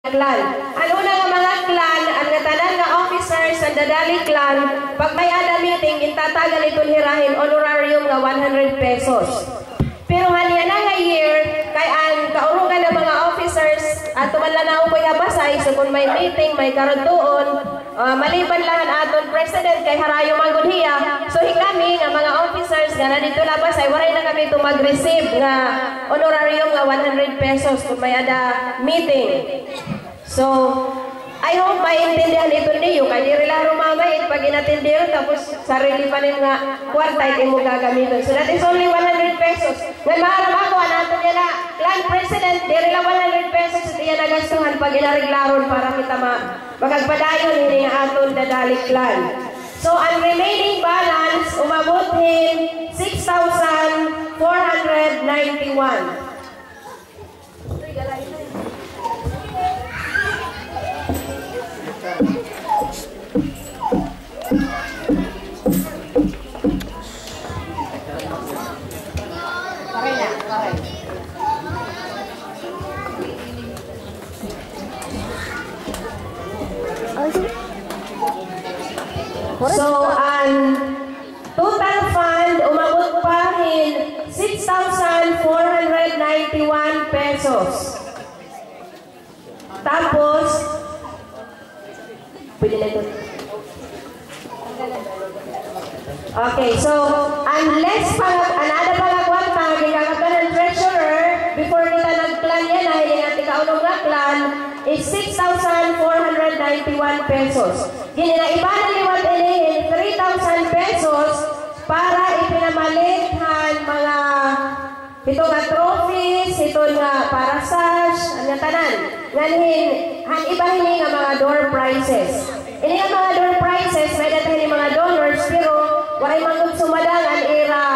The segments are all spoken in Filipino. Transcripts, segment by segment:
clan. Ang una nga mga clan, ang tanan nga officers ng Dadali clan, pag may ada meeting, intatagan itong hirahin honorarium nga 100 pesos. Pero haniya na nga year, kay ang kaurugan ng mga officers, at tumala na ako basay, so kung may meeting, may karoon maliban lang ang aton president kay harayo magudhiya. So kami nga mga officers nga na dito labas ay waray na kami itong mag-receive nga honorarium nga 100 pesos kung may ada meeting. So, I hope maintindihan ito niyo. Kaya di rin lang rumamay pag inatindihan tapos sarili pa rin nga kwarta ito mo gagamitin. So that is only 100 pesos. Ngayon maharap ako, nato niya na clan president, di rin lang 100 pesos ito yan nagastuhan pag inariglaron para kita magagpadayon hindi nga aton Dadali clan. So, ang remaining balance, umabutin 6,491. So, ang total fund umabot pa rin 6,491 pesos. Tapos, pwede na ito. Okay, so, unless another pangagwan pa, gagawin ng treasurer, before nila nag-plan yan, na hindi natin kaunong na plan, is 6,491 pesos. Ginaiba na liwat inihin 3,000 pesos para ipinamalithan mga ito nga trophies, ito nga parasage, ang tanan. Ngayon, iba hini nga mga door prizes. Ini nga mga door prizes, may datahin mga donors, pero waray manggod sumadangan ira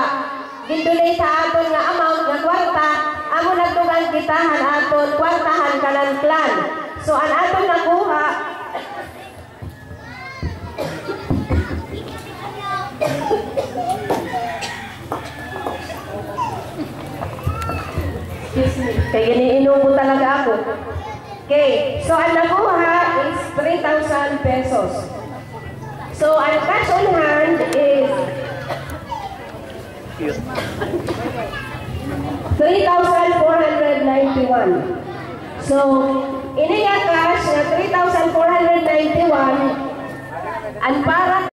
gindunay sa aton nga amount nga kwarta, amo nagtugang kitahan aton kwartahan kanan clan. So, ang aton nakuha, excuse me, kaya iniinom ko talaga ako. Okay, so ang nakuha is 3,000 pesos. So, ang cash on hand is 3,491. So, ini nga cash na 3,491 ang para